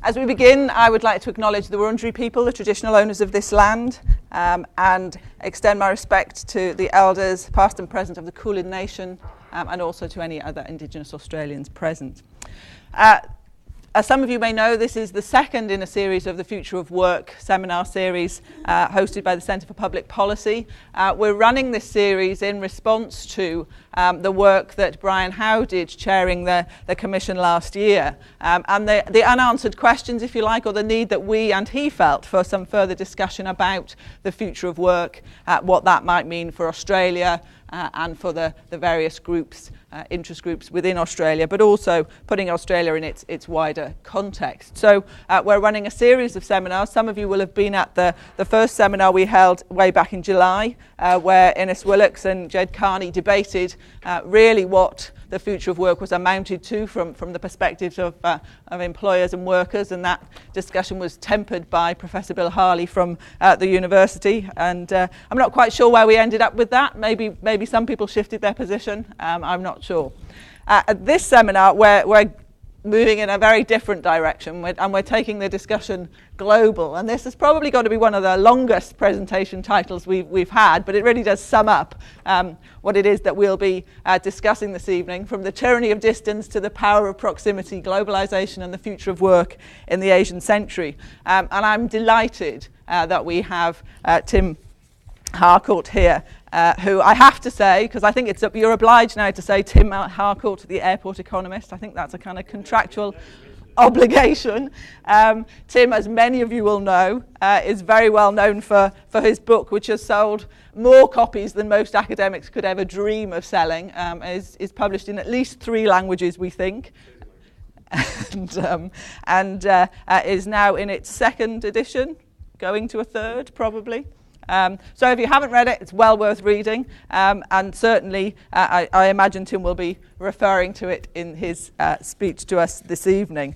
As we begin, I would like to acknowledge the Wurundjeri people, the traditional owners of this land, and extend my respect to the elders, past and present, of the Kulin Nation, and also to any other Indigenous Australians present. As some of you may know, this is the second in a series of the Future of Work seminar series hosted by the Centre for Public Policy. We're running this series in response to the work that Brian Howe did chairing the Commission last year, and the unanswered questions, if you like, or the need that we and he felt for some further discussion about the future of work, what that might mean for Australia, and for the various groups, interest groups within Australia, but also putting Australia in its wider context. So we're running a series of seminars. Some of you will have been at the first seminar we held way back in July, where Innes Willocks and Jed Carney debated really what the future of work was amounted to from the perspectives of employers and workers, and that discussion was tempered by Professor Bill Harley from the university, and I'm not quite sure where we ended up with that. Maybe some people shifted their position, I'm not sure. At this seminar we're moving in a very different direction, and we're taking the discussion global, and this is probably going to be one of the longest presentation titles we've had, but it really does sum up what it is that we'll be discussing this evening, from the tyranny of distance to the power of proximity, globalization and the future of work in the Asian century. And I'm delighted that we have Tim Harcourt here, who I have to say, because I think you're obliged now to say Tim Harcourt, the airport economist. I think that's a kind of contractual obligation. Tim, as many of you will know, is very well known for his book, which has sold more copies than most academics could ever dream of selling. Is published in at least 3 languages, we think, and is now in its 2nd edition, going to a 3rd probably. So if you haven't read it, it's well worth reading, and certainly I imagine Tim will be referring to it in his speech to us this evening.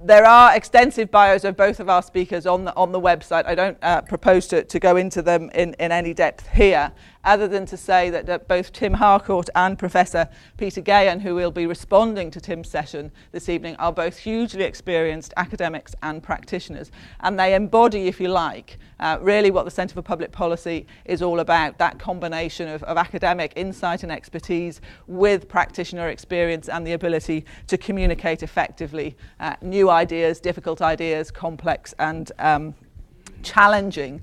There are extensive bios of both of our speakers on the website. I don't propose to go into them in any depth here, other than to say that both Tim Harcourt and Professor Peter Gahan, who will be responding to Tim's session this evening, are both hugely experienced academics and practitioners, and they embody, if you like, really what the Centre for Public Policy is all about, that combination of academic insight and expertise with practitioner experience and the ability to communicate effectively new ideas, difficult ideas, complex and challenging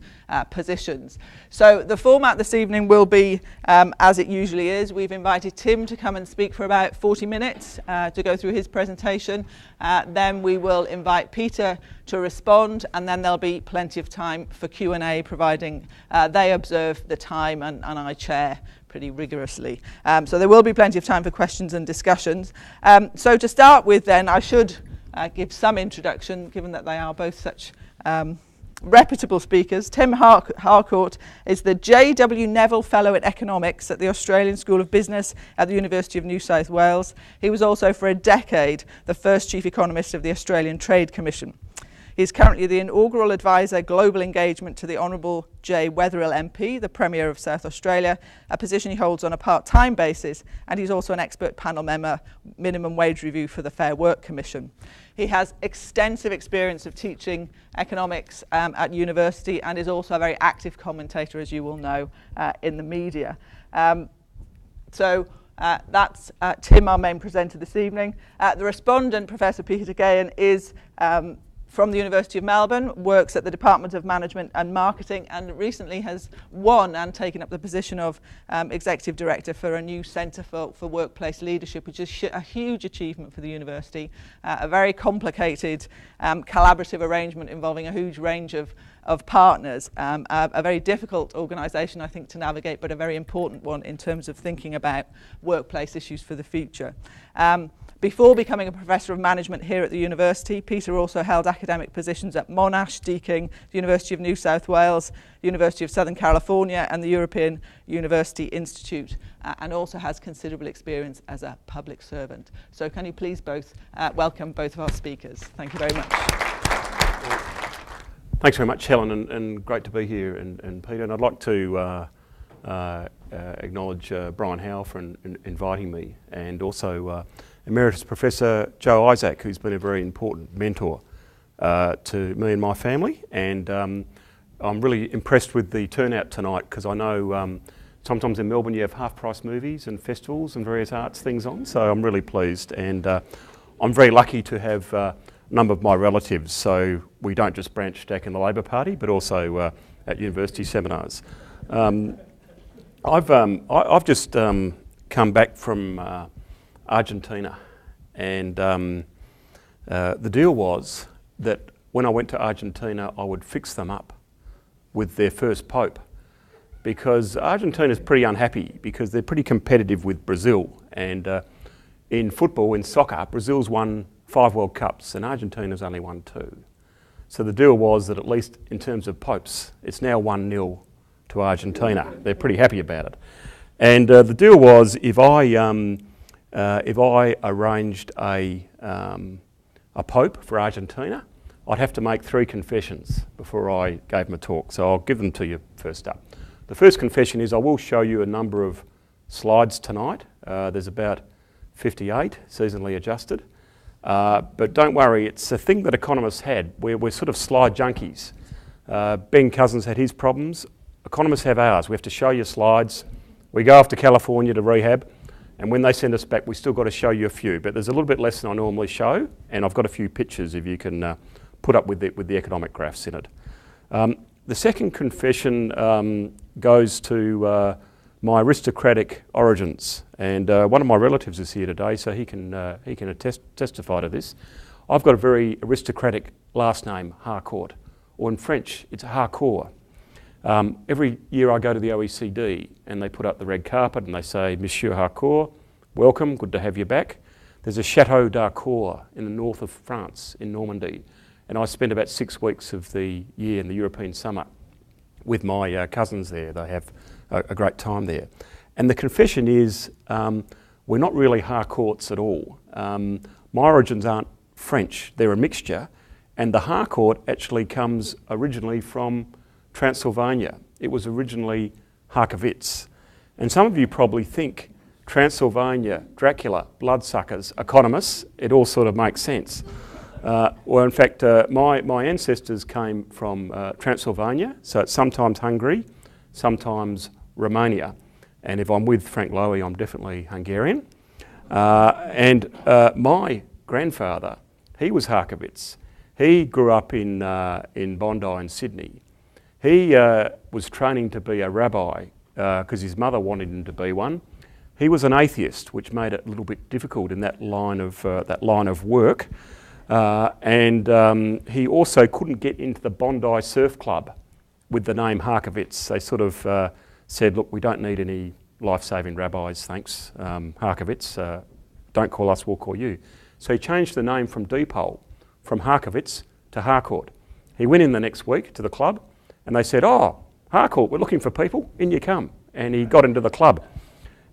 positions. So the format this evening will be as it usually is. We've invited Tim to come and speak for about 40 minutes to go through his presentation. Then we will invite Peter to respond, and then there'll be plenty of time for Q&A, providing they observe the time and I chair pretty rigorously. So there will be plenty of time for questions and discussions. So to start with then, I should give some introduction, given that they are both such reputable speakers. Tim Harcourt is the J.W. Neville Fellow in Economics at the Australian School of Business at the University of New South Wales. He was also for a decade the first Chief Economist of the Australian Trade Commission. He is currently the inaugural advisor global engagement to the Honourable Jay Weatherill MP, the Premier of South Australia, a position he holds on a part-time basis, and he's also an expert panel member, minimum wage review for the Fair Work Commission. He has extensive experience of teaching economics at university, and is also a very active commentator, as you will know, in the media. So that's Tim, our main presenter this evening. The respondent, Professor Peter Gahan, is from the University of Melbourne, works at the Department of Management and Marketing, and recently has won and taken up the position of Executive Director for a new Centre for Workplace Leadership, which is a huge achievement for the university, a very complicated collaborative arrangement involving a huge range of partners, a very difficult organisation, I think, to navigate, but a very important one in terms of thinking about workplace issues for the future. Before becoming a Professor of Management here at the university, Peter also held academic positions at Monash, Deakin, the University of New South Wales, the University of Southern California and the European University Institute, and also has considerable experience as a public servant. So can you please both welcome both of our speakers. Thank you very much. Thanks very much, Helen, and great to be here, and Peter. And I'd like to acknowledge Brian Howe for inviting me, and also Emeritus Professor Joe Isaac, who's been a very important mentor to me and my family, and I'm really impressed with the turnout tonight, because I know sometimes in Melbourne you have half-price movies and festivals and various arts things on, so I'm really pleased, and I'm very lucky to have a number of my relatives, so we don't just branch stack in the Labor Party, but also at university seminars. I've just come back from Argentina, and the deal was that when I went to Argentina I would fix them up with their first pope, because Argentina's pretty unhappy because they're pretty competitive with Brazil, and in football, in soccer, Brazil's won 5 World Cups and Argentina's only won 2. So the deal was that at least in terms of popes, it's now 1-0 to Argentina. They're pretty happy about it. And the deal was if I arranged a pope for Argentina, I'd have to make 3 confessions before I gave them a talk. So I'll give them to you first up. The first confession is I will show you a number of slides tonight. There's about 58 seasonally adjusted. But don't worry, it's a thing that economists had. We're sort of slide junkies. Ben Cousins had his problems. Economists have ours. We have to show you slides. We go off to California to rehab, and when they send us back, we still got to show you a few. But there's a little bit less than I normally show, and I've got a few pictures if you can put up with the economic graphs in it. The second confession goes to my aristocratic origins, and one of my relatives is here today, so he can testify to this. I've got a very aristocratic last name, Harcourt, or in French, it's Harcourt. Every year I go to the OECD, and they put up the red carpet, and they say, Monsieur Harcourt, welcome, good to have you back. There's a Chateau d'Harcourt in the north of France, in Normandy, and I spend about 6 weeks of the year in the European summer with my cousins there. They have a great time there. And the confession is, we're not really Harcourts at all. My origins aren't French, they're a mixture, and the Harcourt actually comes originally from Transylvania. It was originally Harkowitz. And some of you probably think Transylvania, Dracula, bloodsuckers, economists, it all sort of makes sense. Well, in fact, my ancestors came from Transylvania, so it's sometimes Hungary, sometimes Romania. And if I'm with Frank Lowy, I'm definitely Hungarian. And my grandfather, he was Harkowitz. He grew up in Bondi in Sydney. He was training to be a rabbi because his mother wanted him to be one. He was an atheist, which made it a little bit difficult in that line of work. And he also couldn't get into the Bondi Surf Club with the name Harkowitz. They sort of said, look, we don't need any life-saving rabbis, thanks, Harkowitz. Don't call us, we'll call you. So he changed the name from Depot, from Harkowitz to Harcourt. He went in the next week to the club, and they said, oh, Harcourt, we're looking for people, in you come. And he got into the club.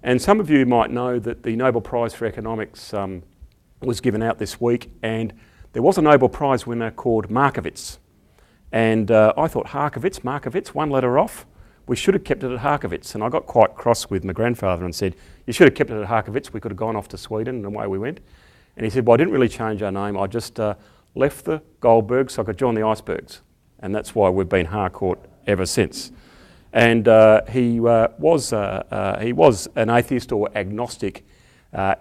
And some of you might know that the Nobel Prize for Economics was given out this week, and there was a Nobel Prize winner called Markowitz. And I thought, Markowitz, 1 letter off. We should have kept it at Harkowitz. And I got quite cross with my grandfather and said, you should have kept it at Harkowitz. We could have gone off to Sweden, and away we went. And he said, well, I didn't really change our name. I just left the Goldbergs so I could join the icebergs. And that's why we've been Harcourt ever since. And he was an atheist or agnostic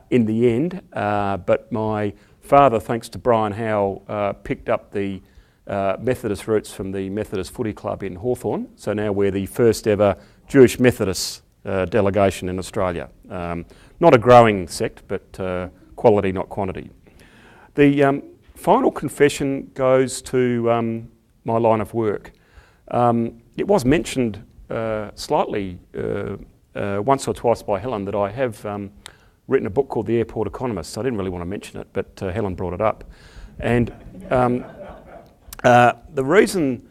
in the end, but my father, thanks to Brian Howell, picked up the Methodist roots from the Methodist Footy Club in Hawthorn. So now we're the first ever Jewish Methodist delegation in Australia. Not a growing sect, but quality, not quantity. The final confession goes to my line of work. It was mentioned slightly once or twice by Helen that I have written a book called The Airport Economist. I didn't really want to mention it, but Helen brought it up. And the reason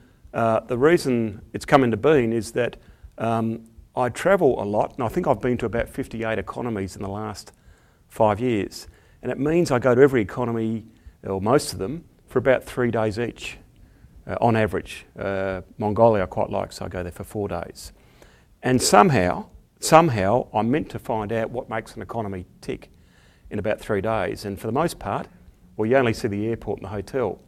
it's come into being is that I travel a lot, and I think I've been to about 58 economies in the last 5 years. And it means I go to every economy, or most of them, for about 3 days each, on average. Mongolia I quite like, so I go there for 4 days. And somehow I'm meant to find out what makes an economy tick. in about 3 days. And for the most part, well, you only see the airport and the hotel.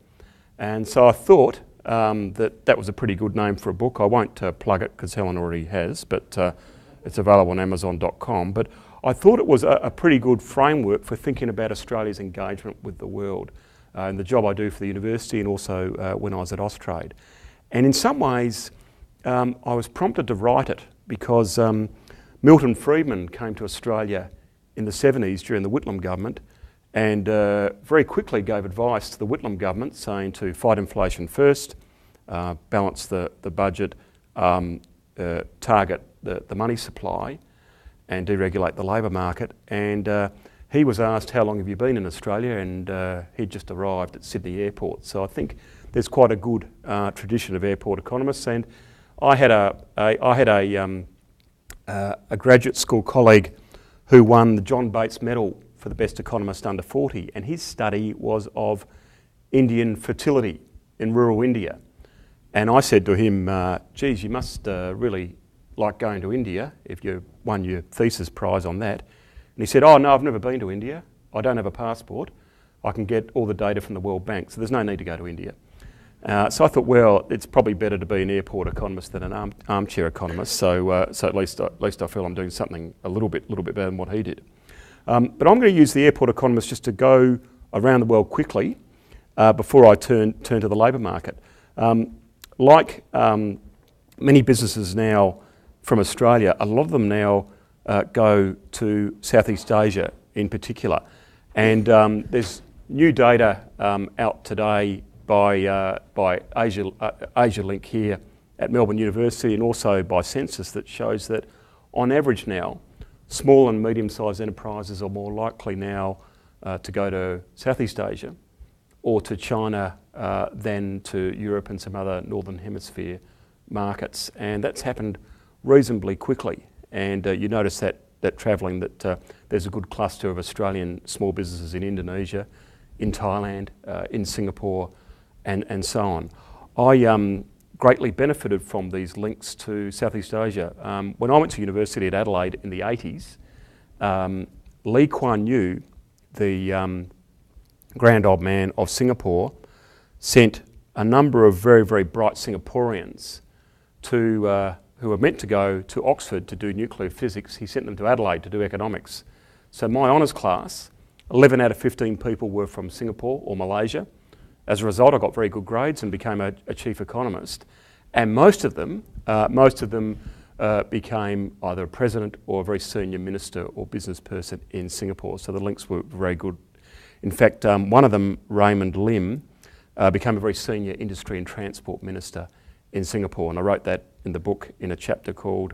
And so I thought that was a pretty good name for a book. I won't plug it because Helen already has, but it's available on Amazon.com. But I thought it was a pretty good framework for thinking about Australia's engagement with the world and the job I do for the university and also when I was at Austrade. And in some ways, I was prompted to write it because Milton Friedman came to Australia in the 70s during the Whitlam government and very quickly gave advice to the Whitlam government saying to fight inflation first, balance the budget, target the money supply and deregulate the labour market. And he was asked, how long have you been in Australia? And he'd just arrived at Sydney Airport. So I think there's quite a good tradition of airport economists. And I had a graduate school colleague who won the John Bates Medal for the best economist under 40, and his study was of Indian fertility in rural India. And I said to him, geez, you must really like going to India if you won your thesis prize on that. And he said, oh no, I've never been to India. I don't have a passport. I can get all the data from the World Bank, so there's no need to go to India. So I thought, well, it's probably better to be an airport economist than an armchair economist. So at least I feel I'm doing something a little bit better than what he did. But I'm going to use the airport economist just to go around the world quickly before I turn to the labour market. Like many businesses now from Australia, a lot of them now go to Southeast Asia in particular. And there's new data out today by AsiaLink here at Melbourne University and also by Census that shows that on average now, small and medium-sized enterprises are more likely now to go to Southeast Asia or to China than to Europe and some other Northern Hemisphere markets. And that's happened reasonably quickly. And you notice that travelling, that there's a good cluster of Australian small businesses in Indonesia, in Thailand, in Singapore, and so on. I greatly benefited from these links to Southeast Asia. When I went to university at Adelaide in the 80s, Lee Kuan Yew, the grand old man of Singapore, sent a number of very, very bright Singaporeans to who were meant to go to Oxford to do nuclear physics. He sent them to Adelaide to do economics. So my honours class, 11 out of 15 people were from Singapore or Malaysia. As a result, I got very good grades and became a chief economist. And most of them became either a president or a very senior minister or business person in Singapore. So the links were very good. In fact, one of them, Raymond Lim, became a very senior industry and transport minister in Singapore. And I wrote that in the book in a chapter called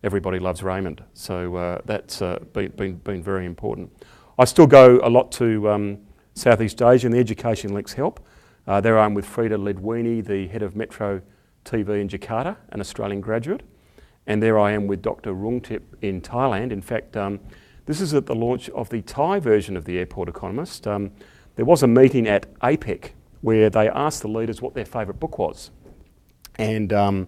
Everybody Loves Raymond. So that's been very important. I still go a lot to Southeast Asia, and the education links help. There I am with Frida Ledwini, the head of Metro TV in Jakarta, an Australian graduate. And there I am with Dr. Rungtip in Thailand. In fact, this is at the launch of the Thai version of the Airport Economist. There was a meeting at APEC where they asked the leaders what their favourite book was. And Barack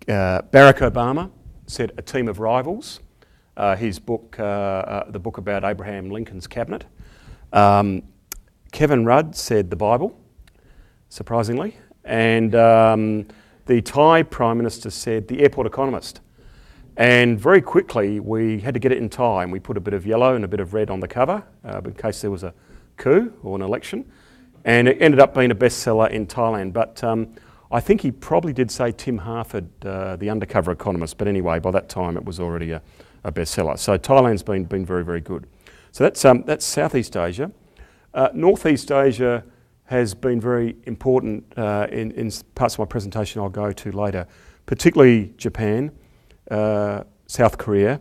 Obama said A Team of Rivals, his book, the book about Abraham Lincoln's cabinet. Kevin Rudd said the Bible, surprisingly. And the Thai Prime Minister said The Airport Economist. And very quickly we had to get it in Thai, and we put a bit of yellow and a bit of red on the cover in case there was a coup or an election. And it ended up being a bestseller in Thailand. But I think he probably did say Tim Harford, the undercover economist. But anyway, by that time it was already a bestseller. So Thailand's been very, very good. So that's Southeast Asia. Northeast Asia has been very important in parts of my presentation I'll go to later, particularly Japan, South Korea,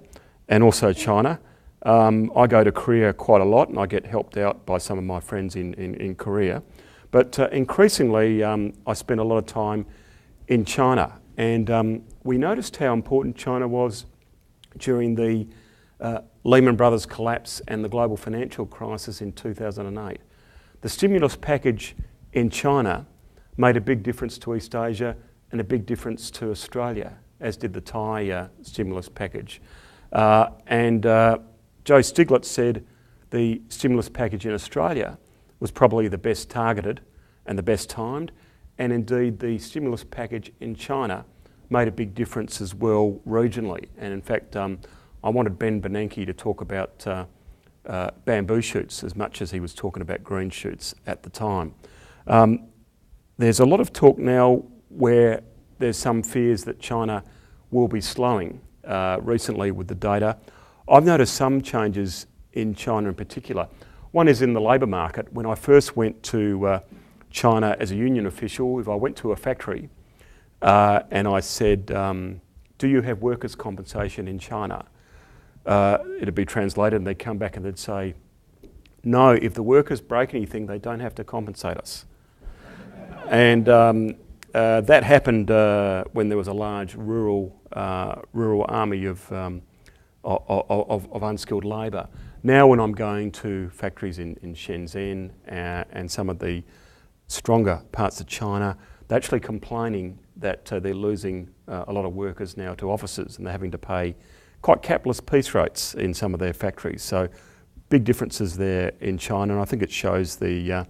and also China. I go to Korea quite a lot, and I get helped out by some of my friends in Korea. But increasingly, I spend a lot of time in China, and we noticed how important China was during the Lehman Brothers collapse and the global financial crisis in 2008. The stimulus package in China made a big difference to East Asia and a big difference to Australia, as did the Thai stimulus package. And Joe Stiglitz said the stimulus package in Australia was probably the best targeted and the best timed, and indeed the stimulus package in China made a big difference as well regionally. And in fact, I wanted Ben Bernanke to talk about bamboo shoots as much as he was talking about green shoots at the time. There's a lot of talk now where there's some fears that China will be slowing recently with the data. I've noticed some changes in China in particular. One is in the labour market. When I first went to China as a union official, if I went to a factory and I said, do you have workers' compensation in China? It'd be translated and they'd come back and they'd say, no, if the workers break anything, they don't have to compensate us. And that happened when there was a large rural army of unskilled labour. Now when I'm going to factories in Shenzhen and some of the stronger parts of China, they're actually complaining that they're losing a lot of workers now to offices, and they're having to pay quite capitalist piece rates in some of their factories. So big differences there in China, and I think it shows the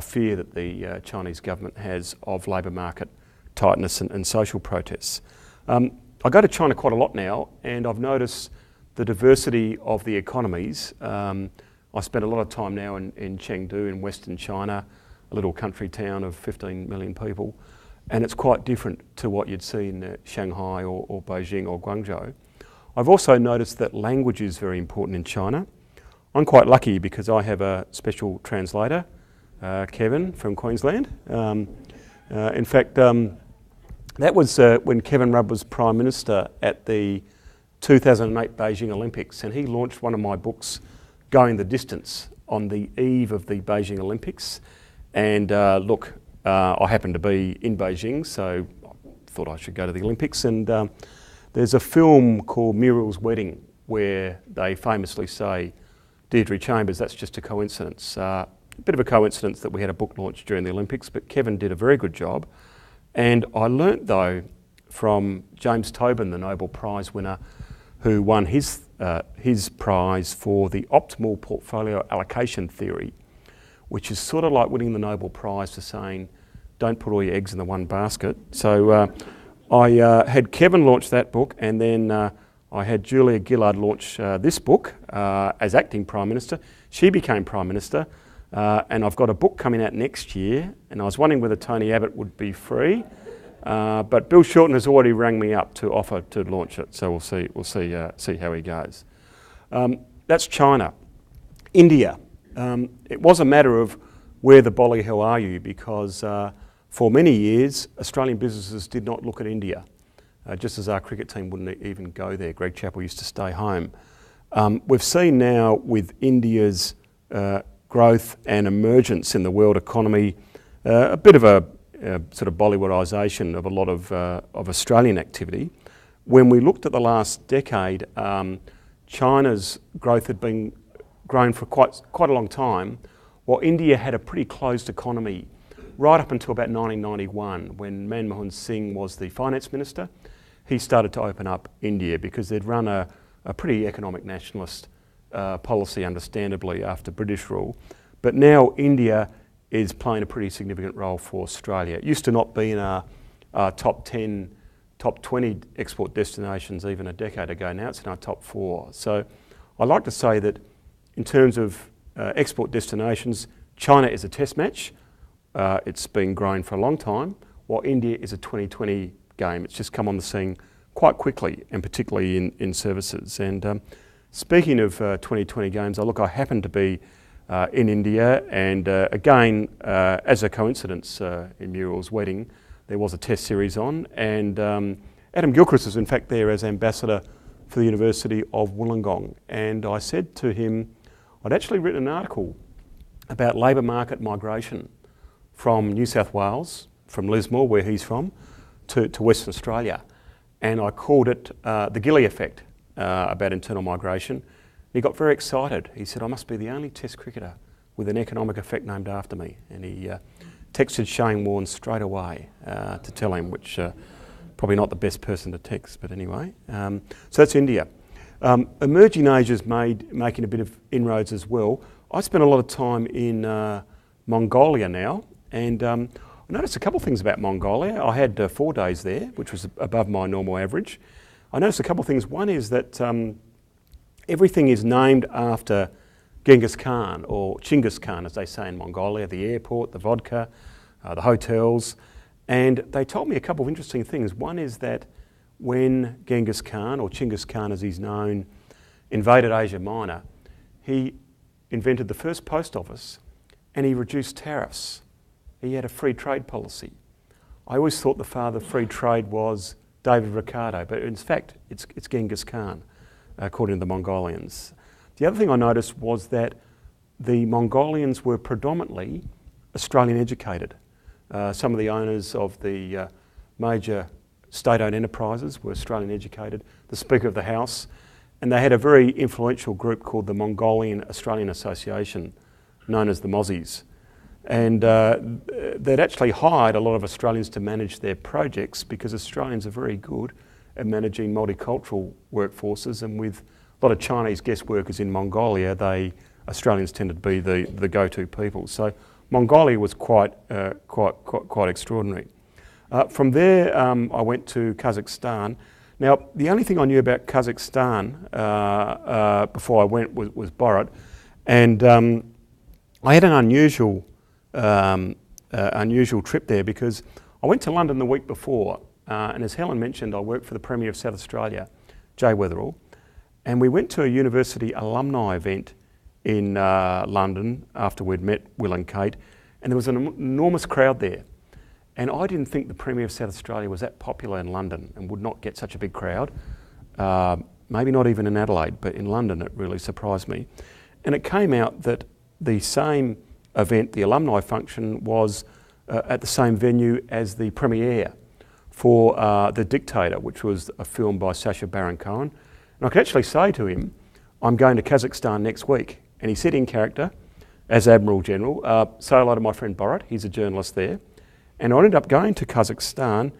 fear that the Chinese government has of labour market tightness and social protests. I go to China quite a lot now, and I've noticed the diversity of the economies. I spend a lot of time now in Chengdu in Western China, a little country town of 15 million people, and it's quite different to what you'd see in Shanghai or Beijing or Guangzhou. I've also noticed that language is very important in China. I'm quite lucky because I have a special translator, Kevin from Queensland. In fact, that was when Kevin Rudd was Prime Minister at the 2008 Beijing Olympics, and he launched one of my books, Going the Distance, on the eve of the Beijing Olympics. And look, I happened to be in Beijing, so I thought I should go to the Olympics. And there's a film called Muriel's Wedding where they famously say, Deirdre Chambers, that's just a coincidence. A bit of a coincidence that we had a book launch during the Olympics, but Kevin did a very good job. And I learnt, though, from James Tobin, the Nobel Prize winner, who won his prize for the optimal portfolio allocation theory, which is sort of like winning the Nobel Prize for saying, don't put all your eggs in the one basket. So I had Kevin launch that book, and then I had Julia Gillard launch this book as acting Prime Minister. She became Prime Minister, and I've got a book coming out next year, and I was wondering whether Tony Abbott would be free, but Bill Shorten has already rang me up to offer to launch it, so we'll see how he goes. That's China. India. It was a matter of where the bolly hell are you, because for many years Australian businesses did not look at India, just as our cricket team wouldn't even go there. Greg Chappell used to stay home. We've seen now with India's growth and emergence in the world economy, a bit of a sort of Bollywoodisation of a lot of Australian activity. When we looked at the last decade, China's growth had been grown for quite a long time, while India had a pretty closed economy right up until about 1991, when Manmohan Singh was the finance minister. He started to open up India because they'd run a pretty economic nationalist policy, understandably, after British rule. But now India is playing a pretty significant role for Australia. It used to not be in our top 10, top 20 export destinations even a decade ago. Now it's in our top 4. So I like to say that in terms of export destinations, China is a test match. It's been growing for a long time, while India is a 2020 game. It's just come on the scene quite quickly, and particularly in services. And speaking of 2020 games, I happen to be in India, and again, as a coincidence, in Muriel's wedding, there was a test series on, and Adam Gilchrist was in fact there as ambassador for the University of Wollongong. And I said to him, I'd actually written an article about labour market migration from New South Wales, from Lismore, where he's from, to Western Australia. And I called it the Gilly effect, about internal migration. He got very excited. He said, I must be the only test cricketer with an economic effect named after me. And he texted Shane Warne straight away to tell him, which probably not the best person to text, but anyway. So that's India. Emerging Asia's making a bit of inroads as well. I spent a lot of time in Mongolia now, and I noticed a couple of things about Mongolia. I had 4 days there, which was above my normal average. I noticed a couple of things. One is that everything is named after Genghis Khan, or Chinggis Khan, as they say in Mongolia, the airport, the vodka, the hotels. And they told me a couple of interesting things. One is that when Genghis Khan, or Chinggis Khan as he's known, invaded Asia Minor, he invented the first post office and he reduced tariffs. He had a free trade policy. I always thought the father of free trade was David Ricardo, but in fact it's Genghis Khan, according to the Mongolians. The other thing I noticed was that the Mongolians were predominantly Australian educated. Some of the owners of the major state-owned enterprises were Australian educated, the Speaker of the House, and they had a very influential group called the Mongolian Australian Association, known as the Mozzies. And they'd actually hired a lot of Australians to manage their projects because Australians are very good at managing multicultural workforces, and with a lot of Chinese guest workers in Mongolia, Australians tended to be the go-to people. So Mongolia was quite extraordinary. From there, I went to Kazakhstan. Now, the only thing I knew about Kazakhstan before I went was Borat, and I had an unusual trip there because I went to London the week before, and as Helen mentioned, I worked for the Premier of South Australia, Jay Weatherill, and we went to a university alumni event in London after we'd met Will and Kate, and there was an enormous crowd there. And I didn't think the Premier of South Australia was that popular in London and would not get such a big crowd. Maybe not even in Adelaide, but in London it really surprised me. And it came out that the same event, the alumni function, was at the same venue as the premiere for The Dictator, which was a film by Sacha Baron Cohen. And I could actually say to him, I'm going to Kazakhstan next week. And he said in character, as Admiral General, say hello to my friend Borat, he's a journalist there. And I ended up going to Kazakhstan,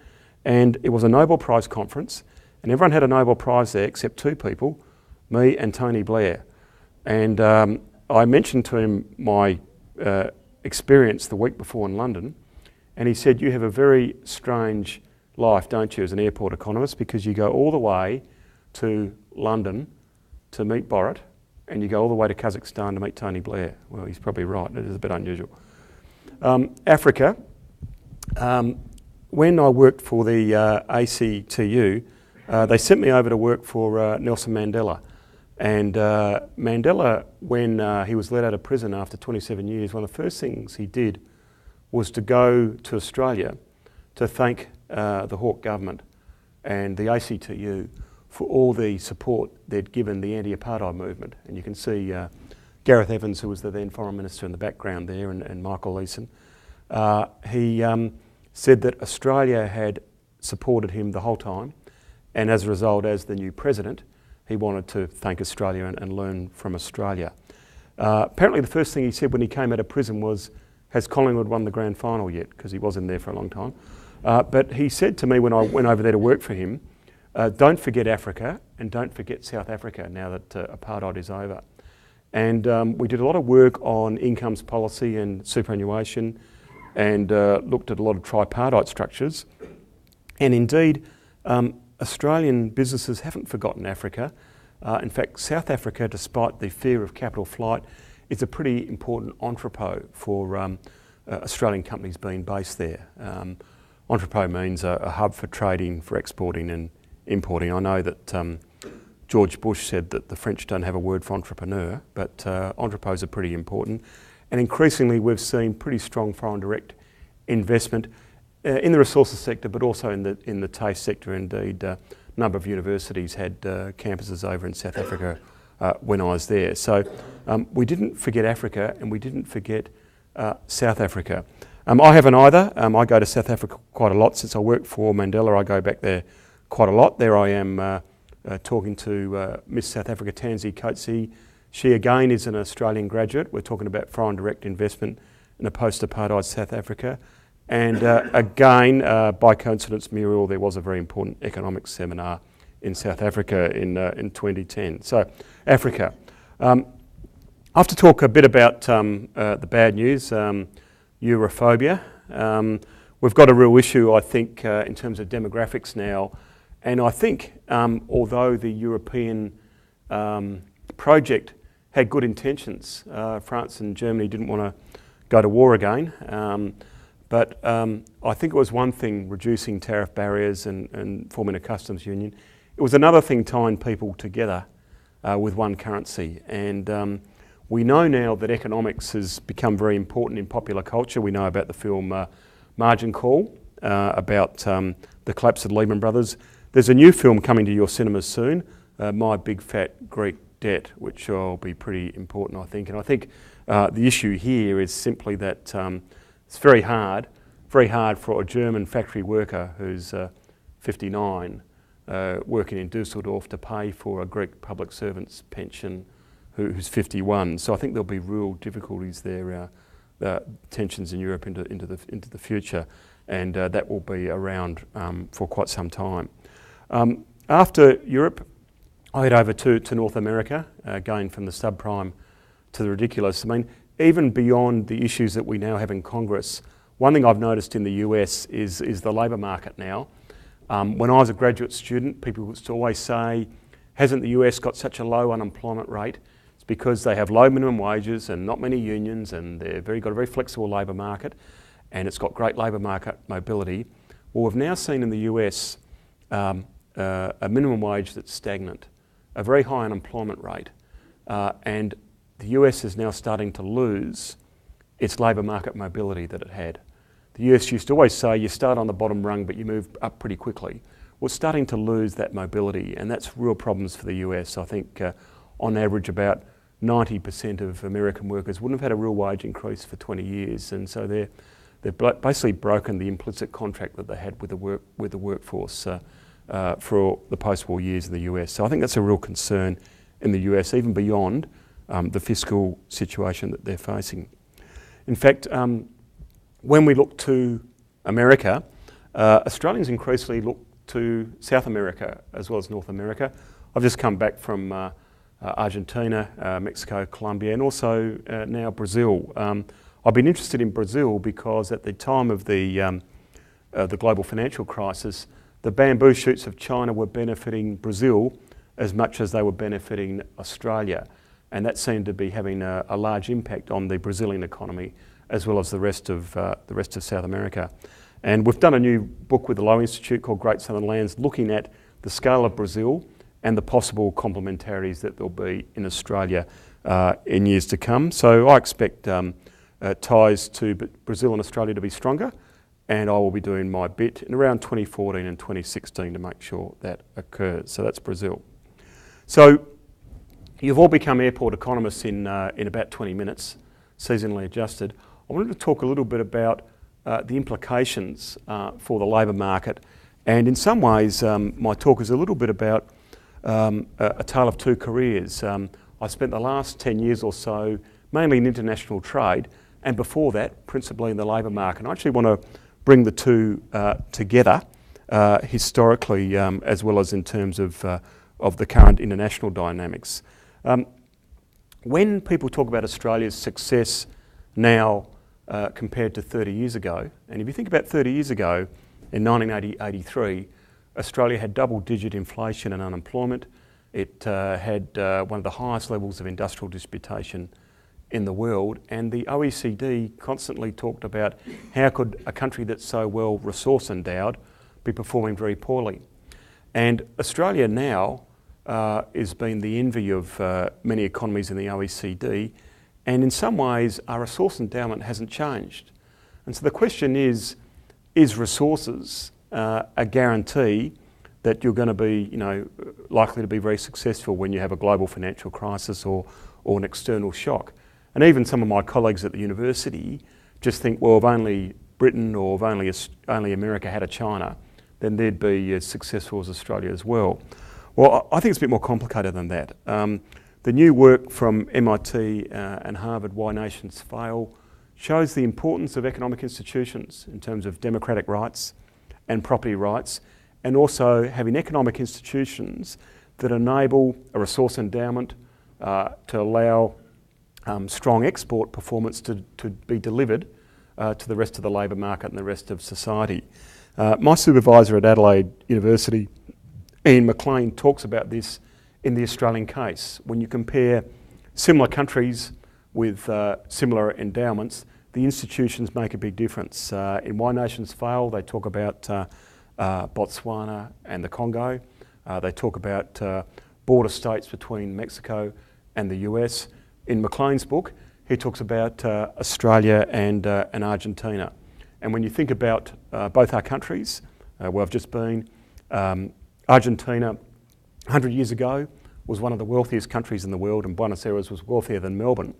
and it was a Nobel Prize conference, and everyone had a Nobel Prize there except 2 people, me and Tony Blair. And I mentioned to him my experience the week before in London, and he said, you have a very strange life, don't you, as an airport economist, because you go all the way to London to meet Borat, and you go all the way to Kazakhstan to meet Tony Blair. Well, he's probably right, it is a bit unusual. Africa. When I worked for the ACTU, they sent me over to work for Nelson Mandela. And Mandela, when he was let out of prison after 27 years, one of the first things he did was to go to Australia to thank the Hawke government and the ACTU for all the support they'd given the anti-apartheid movement. And you can see Gareth Evans, who was the then Foreign Minister, in the background there, and Michael Leeson. He said that Australia had supported him the whole time, and as a result, as the new president, he wanted to thank Australia and learn from Australia. Apparently the first thing he said when he came out of prison was, has Collingwood won the grand final yet? Because he was in there for a long time. But he said to me when I went over there to work for him, don't forget Africa and don't forget South Africa now that apartheid is over. And we did a lot of work on incomes policy and superannuation, and looked at a lot of tripartite structures. And indeed, Australian businesses haven't forgotten Africa. In fact, South Africa, despite the fear of capital flight, is a pretty important entrepot for Australian companies being based there. Entrepot means a hub for trading, for exporting and importing. I know that George Bush said that the French don't have a word for entrepreneur, but entrepots are pretty important. And increasingly we've seen pretty strong foreign direct investment in the resources sector, but also in the TAFE sector. Indeed, a number of universities had campuses over in South Africa when I was there. So we didn't forget Africa, and we didn't forget South Africa. I haven't either. I go to South Africa quite a lot. Since I worked for Mandela, I go back there quite a lot. There I am talking to Miss South Africa, Tansy Coetzee. She again is an Australian graduate. We're talking about foreign direct investment in a post-apartheid South Africa. And again, by coincidence, Muriel, there was a very important economics seminar in South Africa in 2010. So, Africa. I have to talk a bit about the bad news, Europhobia. We've got a real issue, I think, in terms of demographics now. And I think, although the European project had good intentions, France and Germany didn't want to go to war again. But I think it was one thing reducing tariff barriers and forming a customs union. It was another thing tying people together with one currency. And we know now that economics has become very important in popular culture. We know about the film Margin Call, about the collapse of Lehman Brothers. There's a new film coming to your cinemas soon, My Big Fat Greek Debt, which will be pretty important, I think. And I think the issue here is simply that it's very hard for a German factory worker who's 59 working in Dusseldorf to pay for a Greek public servant's pension who's 51. So I think there'll be real difficulties there, tensions in Europe into the future, and that will be around for quite some time. After Europe, I head over to North America, going from the subprime to the ridiculous. I mean, even beyond the issues that we now have in Congress, one thing I've noticed in the US is the labour market now. When I was a graduate student, people used to always say, hasn't the US got such a low unemployment rate? It's because they have low minimum wages and not many unions, and they've got a very flexible labour market, and it's got great labour market mobility. Well, we've now seen in the US a minimum wage that's stagnant, a very high unemployment rate, and the US is now starting to lose its labour market mobility that it had. The US used to always say you start on the bottom rung but you move up pretty quickly. Well, it's starting to lose that mobility, and that's real problems for the US. I think on average about 90% of American workers wouldn't have had a real wage increase for 20 years, and so they've basically broken the implicit contract that they had with the workforce for the post-war years in the US. So I think that's a real concern in the US, even beyond the fiscal situation that they're facing. In fact, when we look to America, Australians increasingly look to South America as well as North America. I've just come back from Argentina, Mexico, Colombia, and also now Brazil. I've been interested in Brazil because at the time of the global financial crisis, the bamboo shoots of China were benefiting Brazil as much as they were benefiting Australia. And that seemed to be having a large impact on the Brazilian economy as well as the rest of South America. And we've done a new book with the Lowe Institute called Great Southern Lands, looking at the scale of Brazil and the possible complementarities that there'll be in Australia in years to come. So I expect ties to Brazil and Australia to be stronger, and I will be doing my bit in around 2014 and 2016 to make sure that occurs. So that's Brazil. So you've all become airport economists in about 20 minutes, seasonally adjusted. I wanted to talk a little bit about the implications for the labour market, and in some ways my talk is a little bit about a tale of two careers. I spent the last 10 years or so mainly in international trade, and before that principally in the labour market. And I actually want to bring the two together historically as well as in terms of the current international dynamics. When people talk about Australia's success now compared to 30 years ago, and if you think about 30 years ago, in 1983, Australia had double-digit inflation and unemployment. It had one of the highest levels of industrial disputation in the world, and the OECD constantly talked about how could a country that's so well resource endowed be performing very poorly. And Australia now has been the envy of many economies in the OECD, and in some ways our resource endowment hasn't changed. And so the question is resources a guarantee that you're going to be, likely to be very successful when you have a global financial crisis or an external shock? And even some of my colleagues at the university just think, well, if only Britain or if only America had a China, then they'd be as successful as Australia as well. Well, I think it's a bit more complicated than that. The new work from MIT and Harvard, Why Nations Fail, shows the importance of economic institutions in terms of democratic rights and property rights, and also having economic institutions that enable a resource endowment to allow strong export performance to be delivered to the rest of the labour market and the rest of society. My supervisor at Adelaide University, Ian McLean, talks about this in the Australian case. When you compare similar countries with similar endowments, the institutions make a big difference. In Why Nations Fail, they talk about Botswana and the Congo. They talk about border states between Mexico and the US. In McLean's book, he talks about Australia and Argentina. And when you think about both our countries, where I've just been, Argentina 100 years ago was one of the wealthiest countries in the world, and Buenos Aires was wealthier than Melbourne.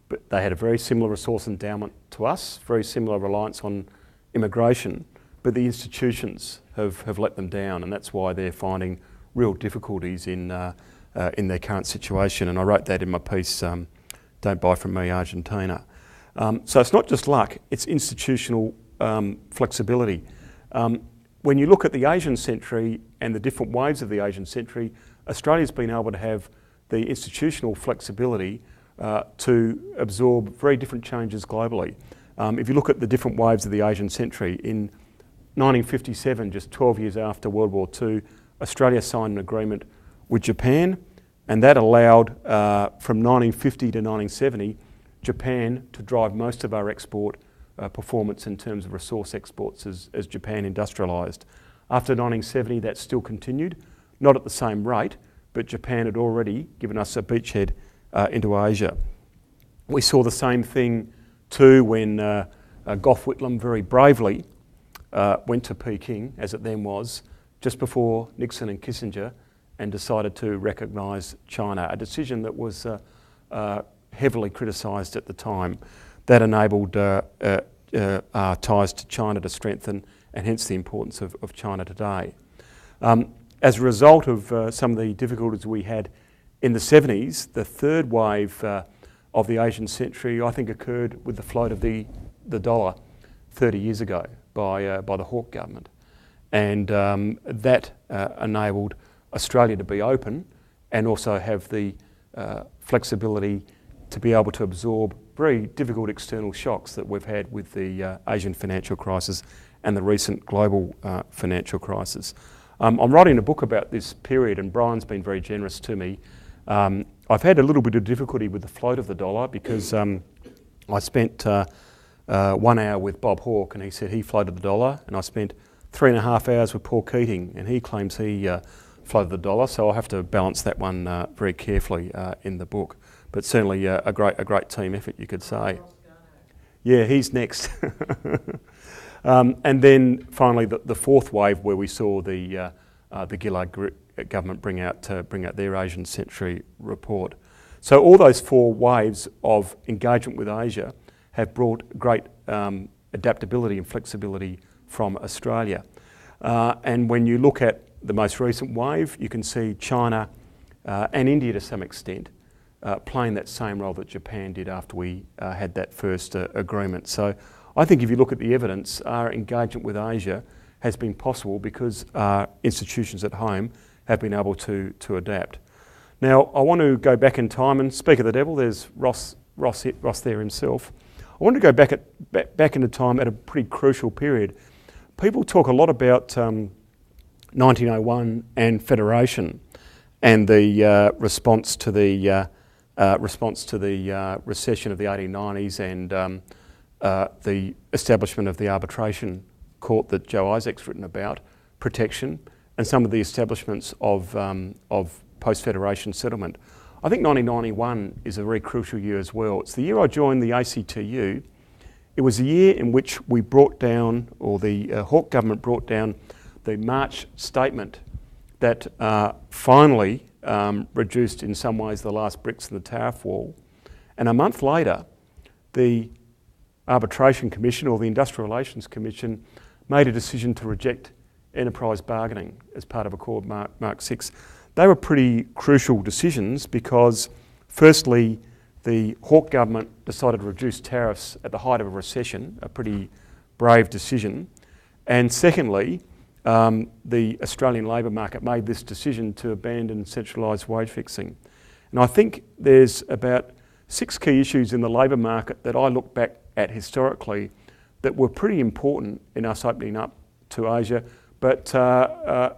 But they had a very similar resource endowment to us, very similar reliance on immigration, but the institutions have let them down, and that's why they're finding real difficulties in their current situation. And I wrote that in my piece, Don't Buy From Me, Argentina. So it's not just luck, it's institutional flexibility. When you look at the Asian century and the different waves of the Asian century, Australia's been able to have the institutional flexibility to absorb very different changes globally. If you look at the different waves of the Asian century, in 1957, just 12 years after World War II, Australia signed an agreement with Japan, and that allowed, from 1950 to 1970, Japan to drive most of our export performance in terms of resource exports as Japan industrialised. After 1970, that still continued, not at the same rate, but Japan had already given us a beachhead into Asia. We saw the same thing too when Gough Whitlam very bravely went to Peking, as it then was, just before Nixon and Kissinger, and decided to recognise China, a decision that was heavily criticised at the time. That enabled our ties to China to strengthen, and hence the importance of China today. As a result of some of the difficulties we had in the 70s, the third wave of the Asian century, I think, occurred with the float of the dollar 30 years ago by the Hawke government. And that enabled Australia to be open and also have the flexibility to be able to absorb very difficult external shocks that we've had with the Asian financial crisis and the recent global financial crisis. I'm writing a book about this period, and Brian's been very generous to me. I've had a little bit of difficulty with the float of the dollar because I spent 1 hour with Bob Hawke, and he said he floated the dollar, and I spent 3.5 hours with Paul Keating, and he claims he floated the dollar, so I'll have to balance that one very carefully in the book. But certainly a great team effort, you could say. Yeah, he's next. And then finally, the fourth wave, where we saw the Gillard government bring out their Asian Century report. So all those four waves of engagement with Asia have brought great adaptability and flexibility from Australia. And when you look at the most recent wave, you can see China and India to some extent playing that same role that Japan did after we had that first agreement. So I think if you look at the evidence, our engagement with Asia has been possible because our institutions at home have been able to adapt. Now, I want to go back in time and speak of the devil. There's Ross there himself. I want to go back into time at a pretty crucial period. People talk a lot about 1901 and Federation and the response to the recession of the 1890s and the establishment of the arbitration court that Joe Isaac's written about, protection, and some of the establishments of post-Federation settlement. I think 1991 is a very crucial year as well. It's the year I joined the ACTU. It was a year in which we brought down, or the Hawke government brought down, the March statement that finally reduced in some ways the last bricks in the tariff wall. And a month later, the Arbitration Commission, or the Industrial Relations Commission, made a decision to reject enterprise bargaining as part of Accord Mark 6. They were pretty crucial decisions because, firstly, the Hawke government decided to reduce tariffs at the height of a recession, a pretty brave decision. And secondly, the Australian labour market made this decision to abandon centralised wage fixing. And I think there's about 6 key issues in the labour market that I look back at historically that were pretty important in us opening up to Asia, but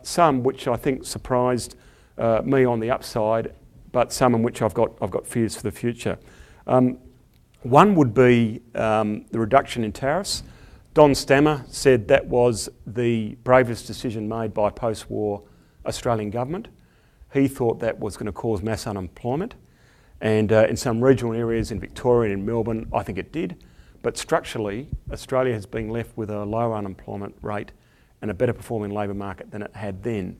some which I think surprised me on the upside, but some in which I've got fears for the future. One would be the reduction in tariffs. Don Stammer said that was the bravest decision made by post-war Australian government. He thought that was going to cause mass unemployment, and in some regional areas in Victoria and in Melbourne, I think it did. But structurally, Australia has been left with a lower unemployment rate and a better performing labour market than it had then.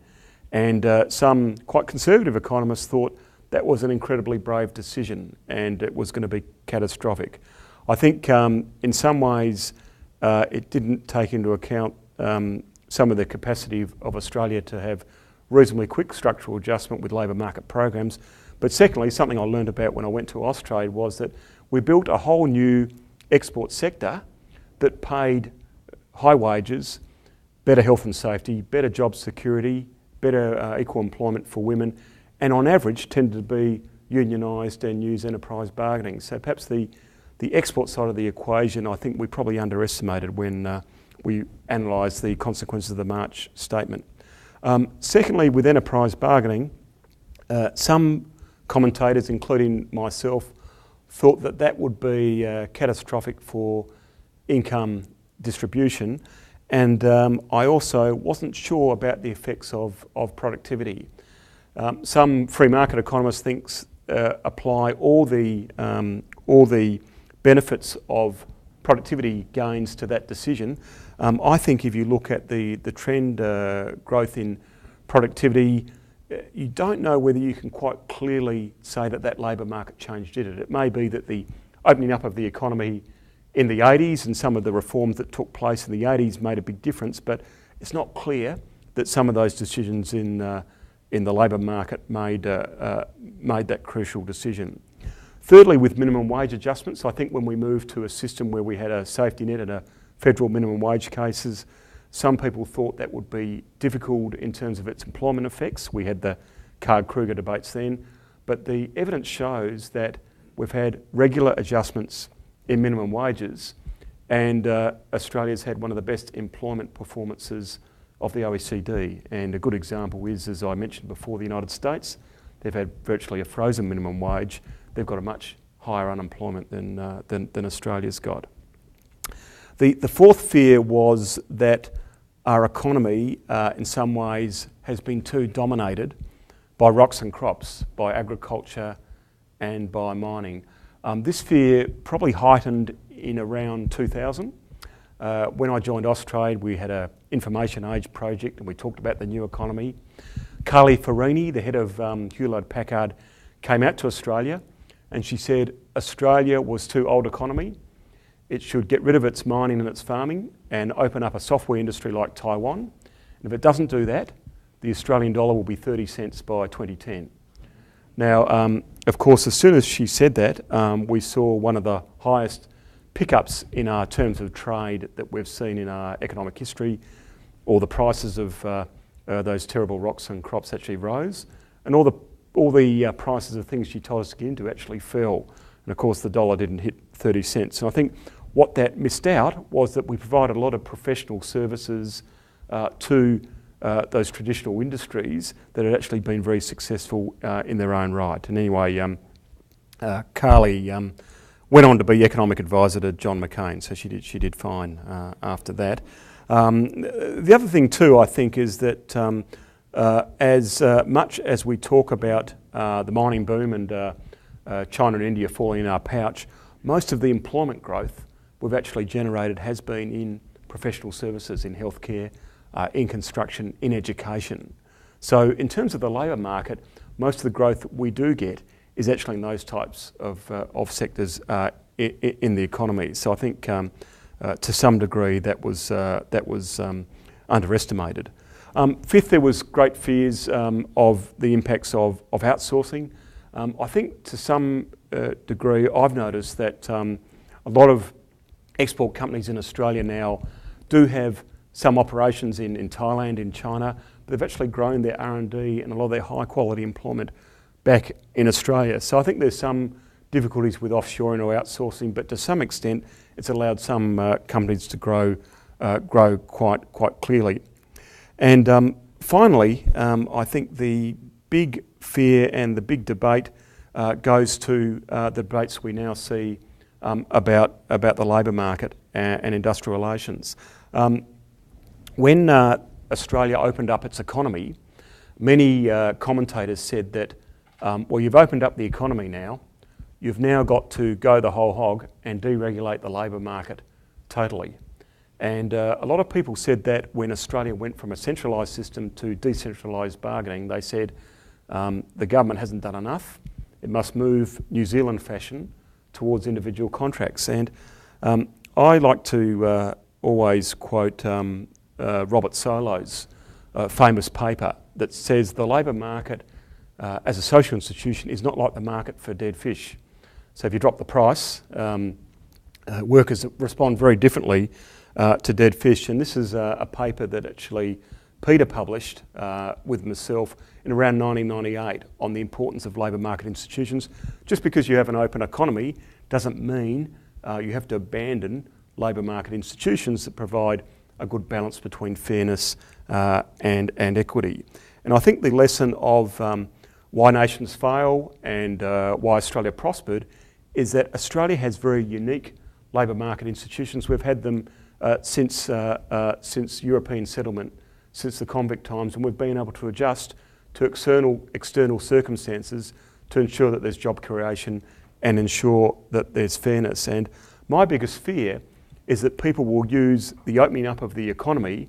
And some quite conservative economists thought that was an incredibly brave decision and it was going to be catastrophic. I think in some ways it didn't take into account some of the capacity of Australia to have reasonably quick structural adjustment with labour market programs. But secondly, something I learned about when I went to Austrade was that we built a whole new export sector that paid high wages, better health and safety, better job security, better equal employment for women, and on average tended to be unionised and use enterprise bargaining. So perhaps the export side of the equation I think we probably underestimated when we analysed the consequences of the March statement. Secondly, with enterprise bargaining, some commentators, including myself, thought that that would be catastrophic for income distribution, and I also wasn't sure about the effects of productivity. Some free market economists think apply all the benefits of productivity gains to that decision. I think if you look at the trend growth in productivity, you don't know whether you can quite clearly say that labour market change did it. It may be that the opening up of the economy in the 80s and some of the reforms that took place in the 80s made a big difference, but it's not clear that some of those decisions in the labour market made that crucial decision. Thirdly, with minimum wage adjustments, I think when we moved to a system where we had a safety net and a federal minimum wage cases, some people thought that would be difficult in terms of its employment effects. We had the Card-Kruger debates then, but the evidence shows that we've had regular adjustments in minimum wages, and Australia's had one of the best employment performances of the OECD. And a good example is, as I mentioned before, the United States. They've had virtually a frozen minimum wage. They've got a much higher unemployment than Australia's got. The fourth fear was that our economy in some ways has been too dominated by rocks and crops, by agriculture and by mining. This fear probably heightened in around 2000. When I joined Austrade, we had an information age project and we talked about the new economy. Carly Farini, the head of Hewlett-Packard, came out to Australia and she said Australia was too old economy. It should get rid of its mining and its farming and open up a software industry like Taiwan. And if it doesn't do that, the Australian dollar will be 30 cents by 2010. Now, of course, as soon as she said that, we saw one of the highest pickups in our terms of trade that we've seen in our economic history. All the prices of those terrible rocks and crops actually rose, and all the prices of things she told us to get into actually fell. And of course, the dollar didn't hit 30 cents. And I think what that missed out was that we provided a lot of professional services to those traditional industries that had actually been very successful in their own right. And anyway, Carly went on to be economic advisor to John McCain, so she did fine after that. The other thing too, I think, is that as much as we talk about the mining boom and China and India falling in our pouch, most of the employment growth we've actually generated has been in professional services, in healthcare, in construction, in education. So in terms of the labour market, most of the growth we do get is actually in those types of sectors in the economy. So I think to some degree that was underestimated. Fifth, there was great fears of the impacts of outsourcing. I think to some degree I've noticed that a lot of export companies in Australia now do have some operations in Thailand, in China, but they've actually grown their R&D and a lot of their high quality employment back in Australia. So I think there's some difficulties with offshoring or outsourcing, but to some extent it's allowed some companies to grow quite clearly. And finally, I think the big fear and the big debate goes to the debates we now see about the labour market and industrial relations. When Australia opened up its economy, many commentators said that, well, you've opened up the economy now, you've now got to go the whole hog and deregulate the labour market totally. And a lot of people said that when Australia went from a centralised system to decentralised bargaining, they said the government hasn't done enough, it must move New Zealand fashion towards individual contracts. And I like to always quote Robert Solow's famous paper that says the labour market as a social institution is not like the market for dead fish. So if you drop the price, workers respond very differently to dead fish. And this is a paper that actually Peter published with myself in around 1998 on the importance of labour market institutions. Just because you have an open economy doesn't mean you have to abandon labour market institutions that provide a good balance between fairness and equity. And I think the lesson of why nations fail and why Australia prospered is that Australia has very unique labour market institutions. We've had them since European settlement, since the convict times, and we've been able to adjust to external circumstances to ensure that there's job creation and ensure that there's fairness. And my biggest fear is that people will use the opening up of the economy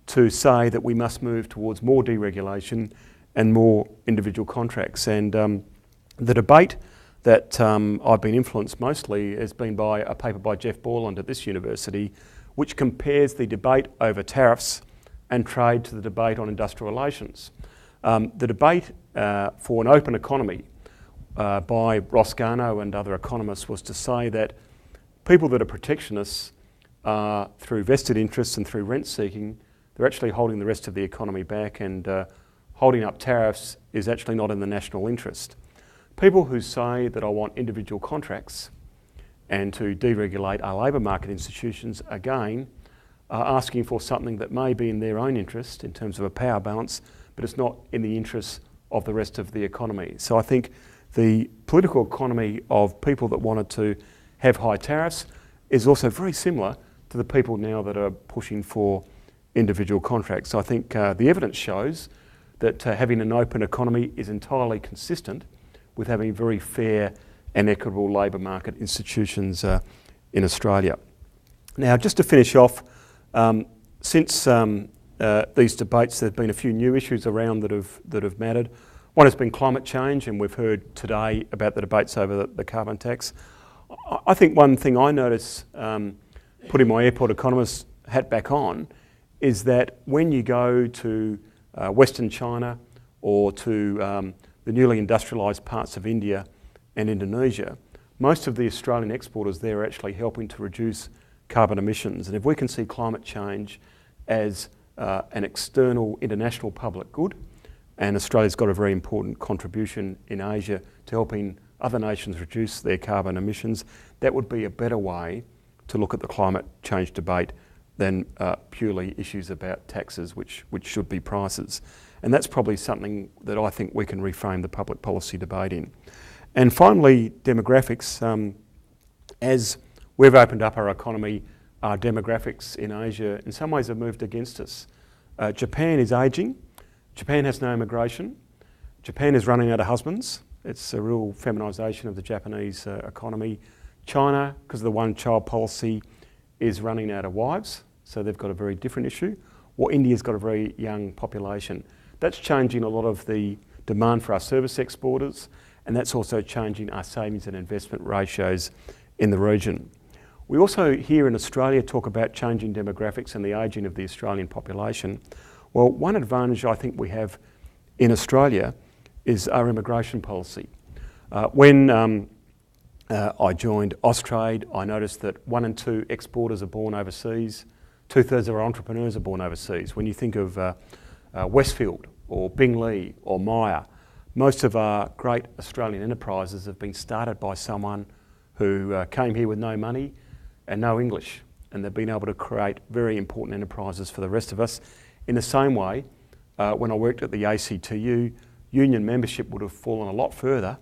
to say that we must move towards more deregulation and more individual contracts. And the debate that I've been influenced mostly has been by a paper by Jeff Borland at this university, which compares the debate over tariffs and trade to the debate on industrial relations. The debate for an open economy by Ross Garnaut and other economists was to say that people that are protectionists through vested interests and through rent seeking, they're actually holding the rest of the economy back, and holding up tariffs is actually not in the national interest. People who say that I want individual contracts and to deregulate our labour market institutions, again, are asking for something that may be in their own interest in terms of a power balance, but it's not in the interests of the rest of the economy. So I think the political economy of people that wanted to have high tariffs is also very similar to the people now that are pushing for individual contracts. So I think the evidence shows that having an open economy is entirely consistent with having very fair and equitable labour market institutions in Australia. Now, just to finish off, since these debates, there have been a few new issues around that have mattered. One has been climate change, and we've heard today about the debates over the carbon tax. I think one thing I notice, putting my airport economist hat back on, is that when you go to Western China or to the newly industrialised parts of India and Indonesia, most of the Australian exporters there are actually helping to reduce carbon emissions. And if we can see climate change as an external international public good, and Australia's got a very important contribution in Asia to helping other nations reduce their carbon emissions, that would be a better way to look at the climate change debate than purely issues about taxes, which should be prices. And that's probably something that I think we can reframe the public policy debate in. And finally, demographics. As we've opened up our economy, our demographics in Asia in some ways have moved against us. Japan is ageing. Japan has no immigration. Japan is running out of husbands. It's a real feminisation of the Japanese economy. China, because of the one-child policy, is running out of wives, so they've got a very different issue. Or India's got a very young population. That's changing a lot of the demand for our service exporters, and that's also changing our savings and investment ratios in the region. We also here in Australia talk about changing demographics and the ageing of the Australian population. Well, one advantage I think we have in Australia is our immigration policy. When I joined Austrade, I noticed that 1 in 2 exporters are born overseas. 2/3 of our entrepreneurs are born overseas. When you think of Westfield or Bingley or Myer, most of our great Australian enterprises have been started by someone who came here with no money and no English, and they've been able to create very important enterprises for the rest of us. In the same way, when I worked at the ACTU, union membership would have fallen a lot further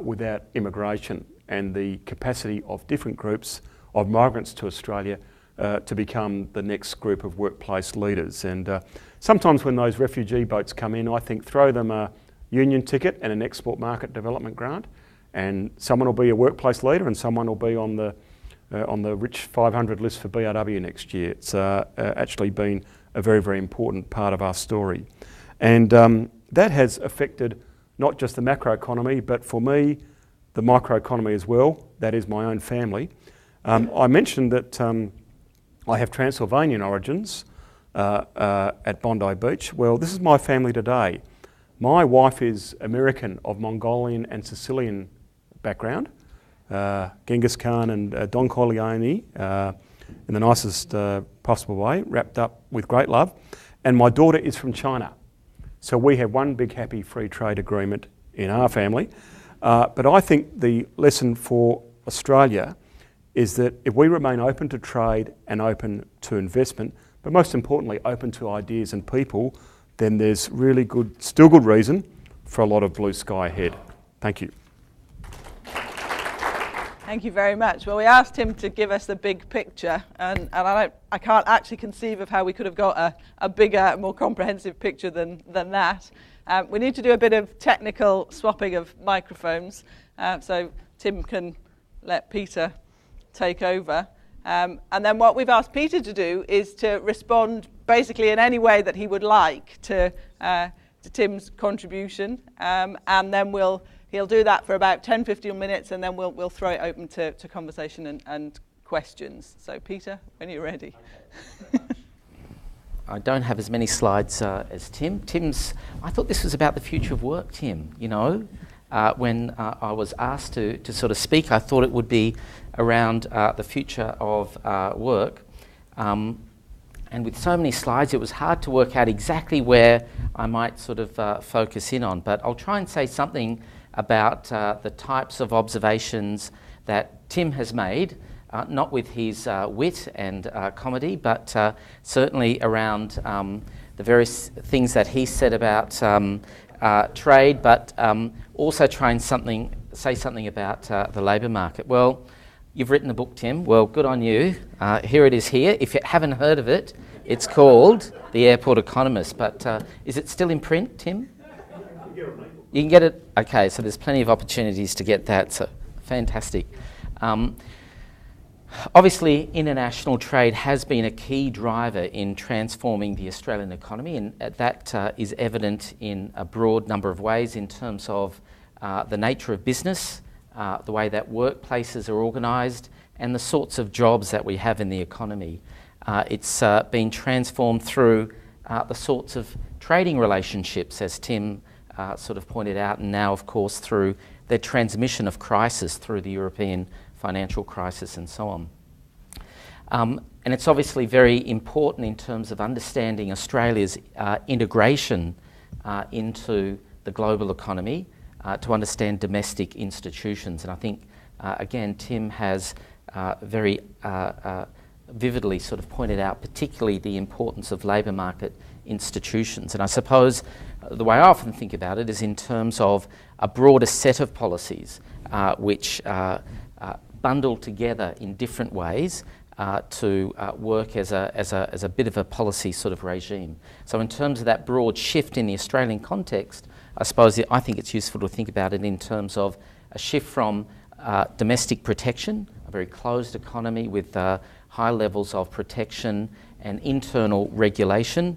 without immigration and the capacity of different groups of migrants to Australia to become the next group of workplace leaders. And sometimes when those refugee boats come in, I think throw them a union ticket and an export market development grant, and someone will be a workplace leader and someone will be on the Rich 500 list for BRW next year. It's actually been a very, very important part of our story. And that has affected not just the macroeconomy, but for me, the microeconomy as well. That is my own family. I mentioned that I have Transylvanian origins at Bondi Beach. Well, this is my family today. My wife is American of Mongolian and Sicilian background. Genghis Khan and Don Corleone in the nicest possible way, wrapped up with great love. And my daughter is from China. So we have one big happy free trade agreement in our family. But I think the lesson for Australia is that if we remain open to trade and open to investment, but most importantly open to ideas and people, then there's really still good reason for a lot of blue sky ahead. Thank you. Thank you very much. Well, we asked him to give us the big picture, and I can't actually conceive of how we could have got a bigger, more comprehensive picture than that. We need to do a bit of technical swapping of microphones, so Tim can let Peter take over. And then what we've asked Peter to do is to respond basically in any way that he would like to Tim's contribution, and then he'll do that for about 10-15 minutes, and then we'll throw it open to conversation and questions. So Peter, when you're ready. I don't have as many slides as Tim. I thought this was about the future of work, Tim. You know, when I was asked to sort of speak, I thought it would be around the future of work. And with so many slides, it was hard to work out exactly where I might sort of focus in on. But I'll try and say something about the types of observations that Tim has made, not with his wit and comedy, but certainly around the various things that he said about trade, but also try and say something about the labour market. Well, you've written a book, Tim. Well, good on you. Here it is here. If you haven't heard of it, it's called The Airport Economist. But is it still in print, Tim? You can get it. Okay, so there's plenty of opportunities to get that. So fantastic. Obviously, international trade has been a key driver in transforming the Australian economy, and that is evident in a broad number of ways in terms of the nature of business, the way that workplaces are organised, and the sorts of jobs that we have in the economy. It's been transformed through the sorts of trading relationships, as Tim sort of pointed out, and now, of course, through the transmission of crisis through the European financial crisis and so on. And it's obviously very important in terms of understanding Australia's integration into the global economy to understand domestic institutions. And I think, again, Tim has very vividly sort of pointed out particularly the importance of labour market institutions. And I suppose the way I often think about it is in terms of a broader set of policies which bundle together in different ways to work as a bit of a policy sort of regime. So in terms of that broad shift in the Australian context, I suppose I think it's useful to think about it in terms of a shift from domestic protection, a very closed economy with high levels of protection and internal regulation,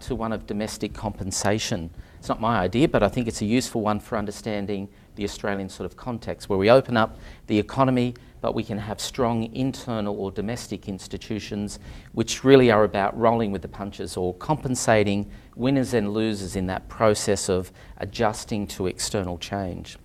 to one of domestic compensation. It's not my idea, but I think it's a useful one for understanding the Australian sort of context, where we open up the economy, but we can have strong internal or domestic institutions which really are about rolling with the punches or compensating winners and losers in that process of adjusting to external change.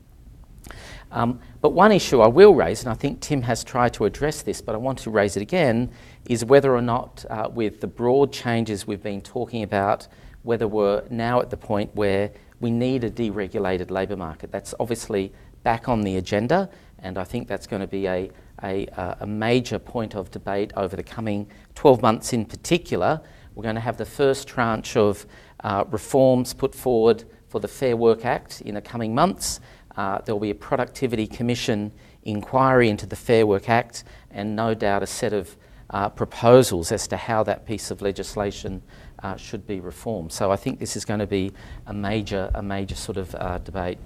But one issue I will raise, and I think Tim has tried to address this, but I want to raise it again, is whether or not with the broad changes we've been talking about, whether we're now at the point where we need a deregulated labour market. That's obviously back on the agenda, and I think that's going to be a major point of debate over the coming 12 months in particular. We're going to have the first tranche of reforms put forward for the Fair Work Act in the coming months. There will be a Productivity Commission inquiry into the Fair Work Act, and no doubt a set of proposals as to how that piece of legislation should be reformed. So I think this is going to be a major sort of debate.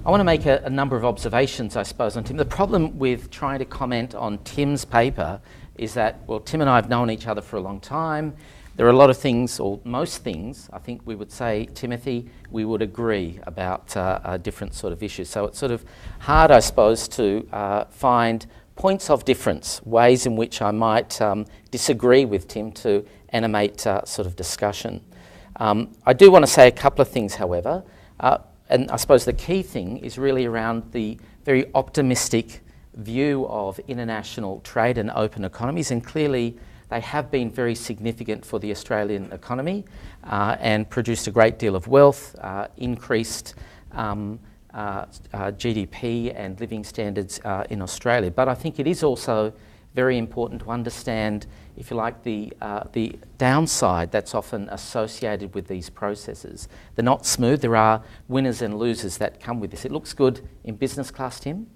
I want to make a number of observations, I suppose, on Tim. The problem with trying to comment on Tim's paper is that, well, Tim and I have known each other for a long time. There are a lot of things, or most things, I think we would say, Timothy, we would agree about different sort of issues. So it's sort of hard, I suppose, to find points of difference, ways in which I might disagree with Tim to animate sort of discussion. I do want to say a couple of things, however, and I suppose the key thing is really around the very optimistic view of international trade and open economies, and clearly they have been very significant for the Australian economy and produced a great deal of wealth, increased GDP and living standards in Australia. But I think it is also very important to understand, if you like, the downside that's often associated with these processes. They're not smooth. There are winners and losers that come with this. It looks good in business class, Tim.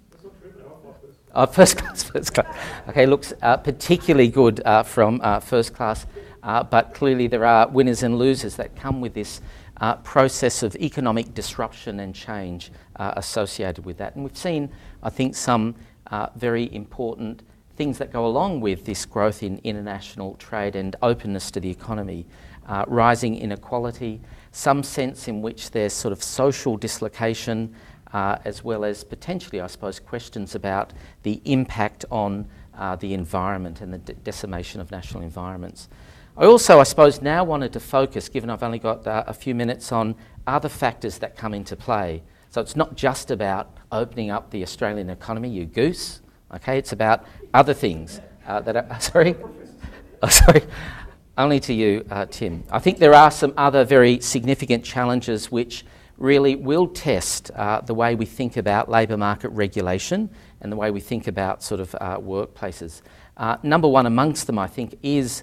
First class. Okay, looks particularly good from first class, but clearly there are winners and losers that come with this process of economic disruption and change associated with that. And we've seen, I think, some very important things that go along with this growth in international trade and openness to the economy. Rising inequality, some sense in which there's sort of social dislocation, as well as potentially, I suppose, questions about the impact on the environment and the decimation of national environments. I also, I suppose, now wanted to focus, given I've only got a few minutes, on other factors that come into play. So it's not just about opening up the Australian economy, you goose, okay? It's about other things that are, sorry, only to you, Tim. I think there are some other very significant challenges which really will test the way we think about labour market regulation and the way we think about sort of workplaces. Number one amongst them, I think, is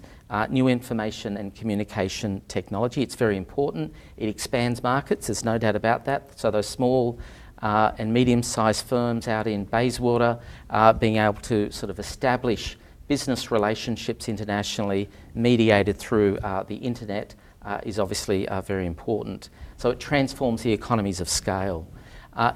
new information and communication technology. It's very important. It expands markets, there's no doubt about that. So those small and medium-sized firms out in Bayswater being able to sort of establish business relationships internationally mediated through the internet is obviously very important. So it transforms the economies of scale.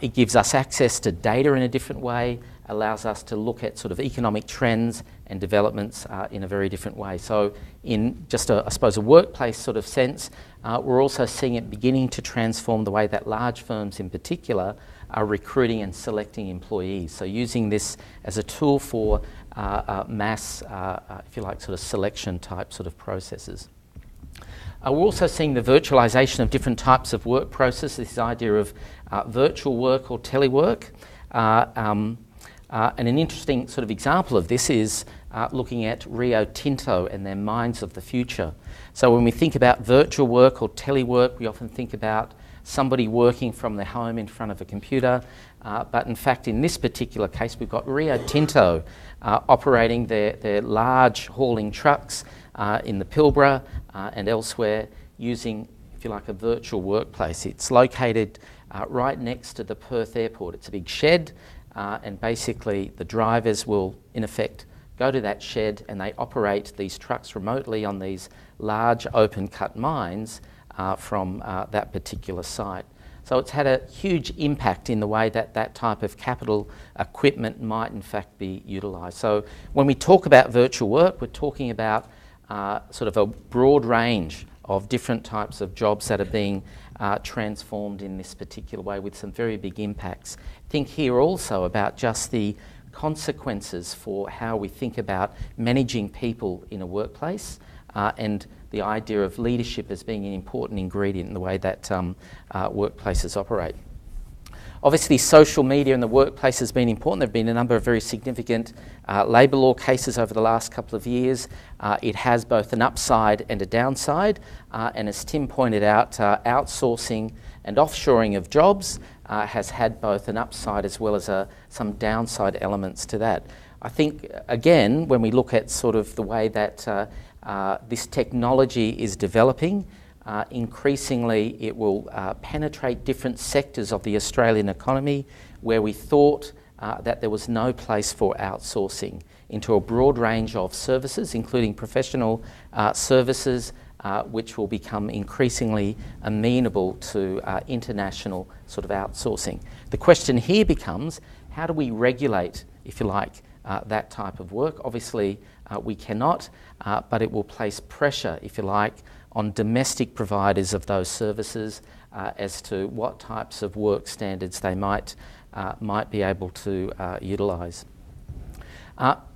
It gives us access to data in a different way, allows us to look at sort of economic trends and developments in a very different way. So in just, I suppose, a workplace sort of sense, we're also seeing it beginning to transform the way that large firms in particular are recruiting and selecting employees. So using this as a tool for mass, if you like, sort of selection type sort of processes. We're also seeing the virtualisation of different types of work processes, this idea of virtual work or telework. And an interesting sort of example of this is looking at Rio Tinto and their mines of the future. So when we think about virtual work or telework, we often think about somebody working from their home in front of a computer. But in fact, in this particular case, we've got Rio Tinto operating their large hauling trucks in the Pilbara and elsewhere using, if you like, a virtual workplace. It's located right next to the Perth airport. It's a big shed, and basically the drivers will, in effect, go to that shed and they operate these trucks remotely on these large open cut mines from that particular site. So it's had a huge impact in the way that that type of capital equipment might in fact be utilised. So when we talk about virtual work, we're talking about sort of a broad range of different types of jobs that are being transformed in this particular way with some very big impacts. Think here also about just the consequences for how we think about managing people in a workplace and the idea of leadership as being an important ingredient in the way that workplaces operate. Obviously, social media in the workplace has been important. There have been a number of very significant labour law cases over the last couple of years. It has both an upside and a downside, and as Tim pointed out, outsourcing and offshoring of jobs has had both an upside as well as some downside elements to that. I think, again, when we look at sort of the way that this technology is developing, increasingly it will penetrate different sectors of the Australian economy where we thought that there was no place for outsourcing into a broad range of services, including professional services, which will become increasingly amenable to international sort of outsourcing. The question here becomes, how do we regulate, if you like, that type of work? Obviously, we cannot, but it will place pressure, if you like, on domestic providers of those services as to what types of work standards they might be able to utilise.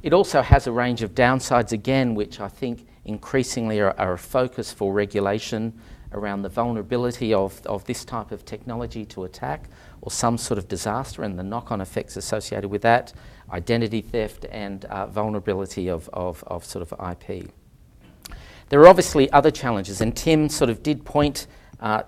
It also has a range of downsides, again, which I think increasingly are a focus for regulation around the vulnerability of this type of technology to attack or some sort of disaster and the knock-on effects associated with that, identity theft and vulnerability of sort of IP. There are obviously other challenges, and Tim sort of did point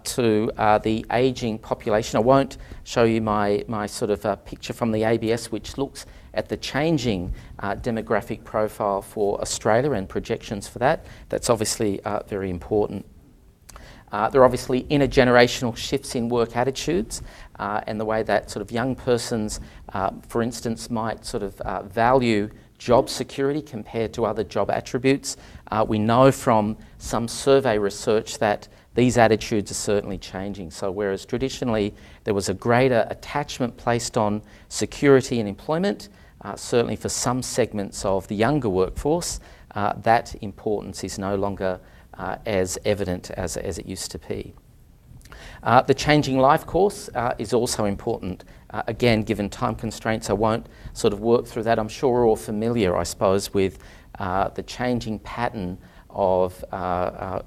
to the ageing population. I won't show you my sort of picture from the ABS, which looks at the changing demographic profile for Australia and projections for that. That's obviously very important. There are obviously intergenerational shifts in work attitudes and the way that sort of young persons, for instance, might sort of value job security compared to other job attributes. We know from some survey research that these attitudes are certainly changing. So whereas traditionally there was a greater attachment placed on security and employment, certainly for some segments of the younger workforce, that importance is no longer as evident as it used to be. The changing life course is also important. Again, given time constraints, I won't sort of work through that. I'm sure we're all familiar, I suppose, with the changing pattern of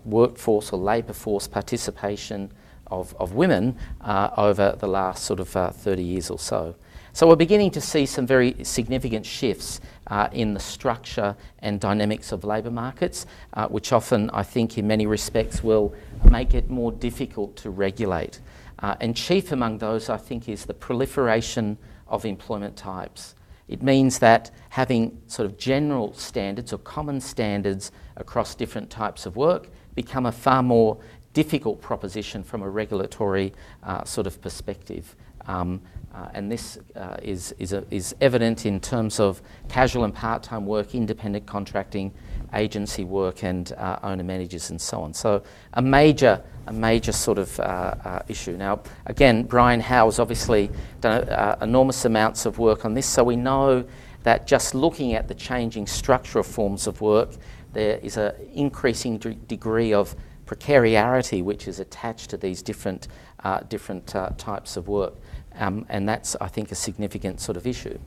workforce or labour force participation of women over the last sort of 30 years or so. So we're beginning to see some very significant shifts in the structure and dynamics of labour markets, which often, I think, in many respects will make it more difficult to regulate. And chief among those, I think, is the proliferation of employment types. It means that having sort of general standards or common standards across different types of work become a far more difficult proposition from a regulatory sort of perspective. And this is evident in terms of casual and part-time work, independent contracting, agency work, and owner-managers and so on. So a major sort of issue. Now, again, Brian Howe's obviously done enormous amounts of work on this, so we know that just looking at the changing structural forms of work, there is an increasing degree of precariety which is attached to these different types of work. And that's, I think, a significant sort of issue.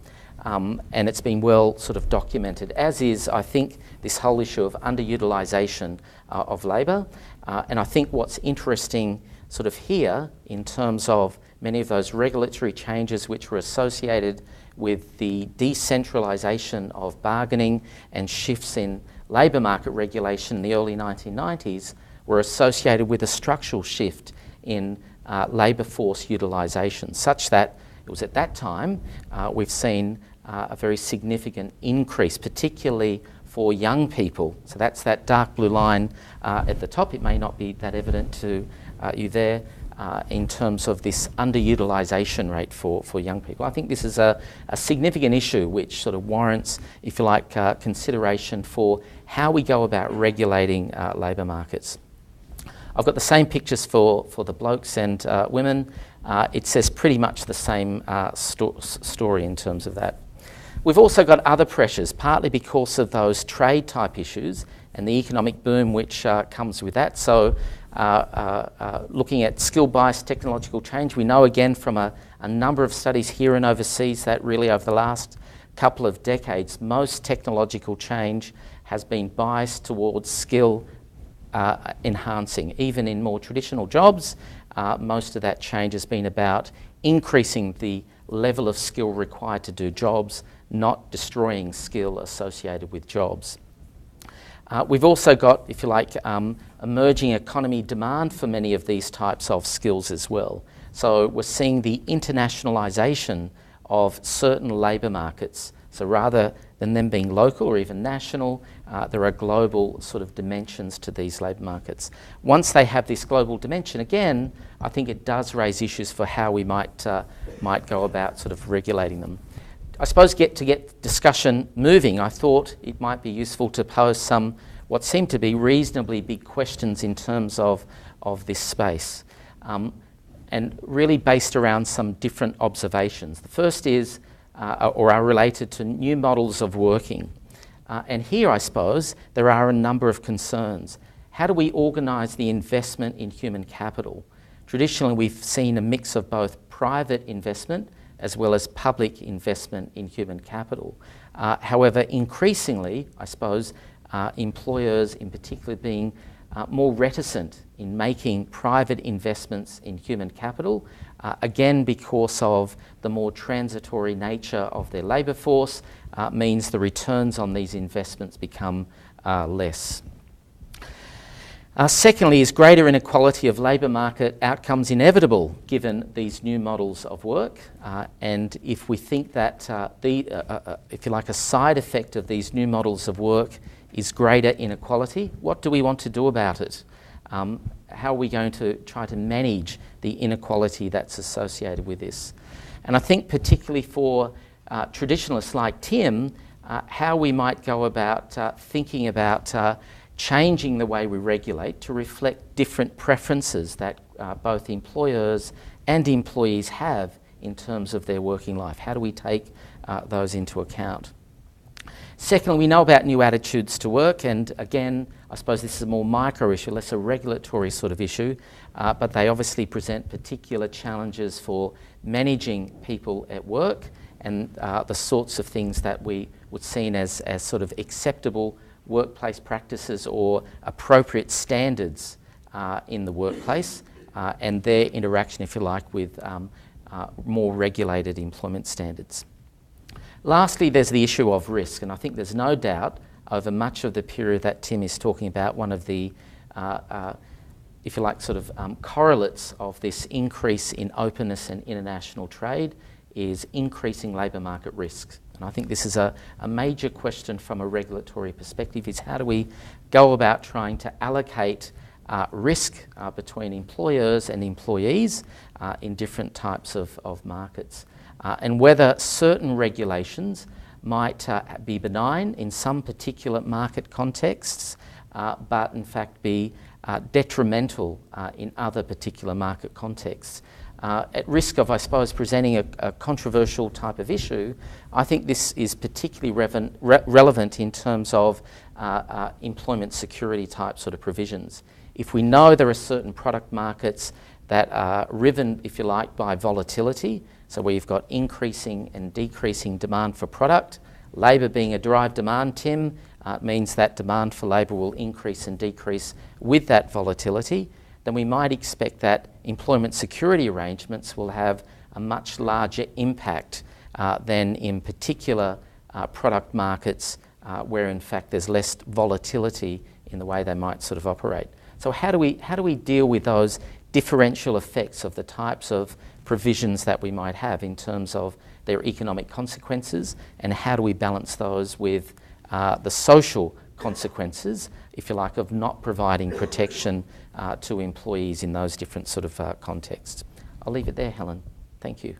And it's been well sort of documented, as is, I think, this whole issue of underutilisation of labour. And I think what's interesting sort of here in terms of many of those regulatory changes which were associated with the decentralisation of bargaining and shifts in labour market regulation in the early 1990s were associated with a structural shift in labour force utilisation, such that it was at that time we've seen a very significant increase, particularly for young people. So that's that dark blue line at the top. It may not be that evident to you there in terms of this underutilisation rate for young people. I think this is a significant issue which sort of warrants, if you like, consideration for how we go about regulating labour markets. I've got the same pictures for the blokes and women. It says pretty much the same story in terms of that. We've also got other pressures, partly because of those trade type issues and the economic boom which comes with that. So looking at skill-biased technological change, we know again from a number of studies here and overseas that really over the last couple of decades, most technological change has been biased towards skill enhancing. Even in more traditional jobs, most of that change has been about increasing the level of skill required to do jobs, not destroying skill associated with jobs. We've also got, if you like, emerging economy demand for many of these types of skills as well. So we're seeing the internationalisation of certain labour markets. So rather than them being local or even national, there are global sort of dimensions to these labour markets. Once they have this global dimension, again, I think it does raise issues for how we might go about sort of regulating them. I suppose to get discussion moving, I thought it might be useful to pose some what seem to be reasonably big questions in terms of this space, and really based around some different observations. The first is, or are related to new models of working. And here, I suppose, there are a number of concerns. How do we organise the investment in human capital? Traditionally, we've seen a mix of both private investment as well as public investment in human capital. However, increasingly, I suppose, employers in particular being more reticent in making private investments in human capital, again because of the more transitory nature of their labour force, means the returns on these investments become less. Secondly, is greater inequality of labour market outcomes inevitable given these new models of work? And if we think that, if you like, a side effect of these new models of work is greater inequality, what do we want to do about it? How are we going to try to manage the inequality that's associated with this? And I think particularly for traditionalists like Tim, how we might go about thinking about changing the way we regulate to reflect different preferences that both employers and employees have in terms of their working life. How do we take those into account? Secondly, we know about new attitudes to work, and again, I suppose this is a more micro issue, less a regulatory sort of issue, but they obviously present particular challenges for managing people at work and the sorts of things that we would see as sort of acceptable workplace practices or appropriate standards in the workplace and their interaction, if you like, with more regulated employment standards. Lastly, there's the issue of risk, and I think there's no doubt over much of the period that Tim is talking about, one of the, if you like, sort of correlates of this increase in openness and international trade is increasing labour market risks. And I think this is a major question from a regulatory perspective, is how do we go about trying to allocate risk between employers and employees in different types of markets, and whether certain regulations might be benign in some particular market contexts, but in fact be detrimental in other particular market contexts. At risk of, I suppose, presenting a controversial type of issue, I think this is particularly relevant in terms of employment security type sort of provisions. If we know there are certain product markets that are riven, if you like, by volatility, so where you've got increasing and decreasing demand for product, labour being a derived demand, Tim, means that demand for labour will increase and decrease with that volatility, then we might expect that employment security arrangements will have a much larger impact than in particular product markets where in fact there's less volatility in the way they might sort of operate. So how do we deal with those differential effects of the types of provisions that we might have in terms of their economic consequences, and how do we balance those with the social consequences, if you like, of not providing protection to employees in those different sort of contexts? I'll leave it there, Helen. Thank you.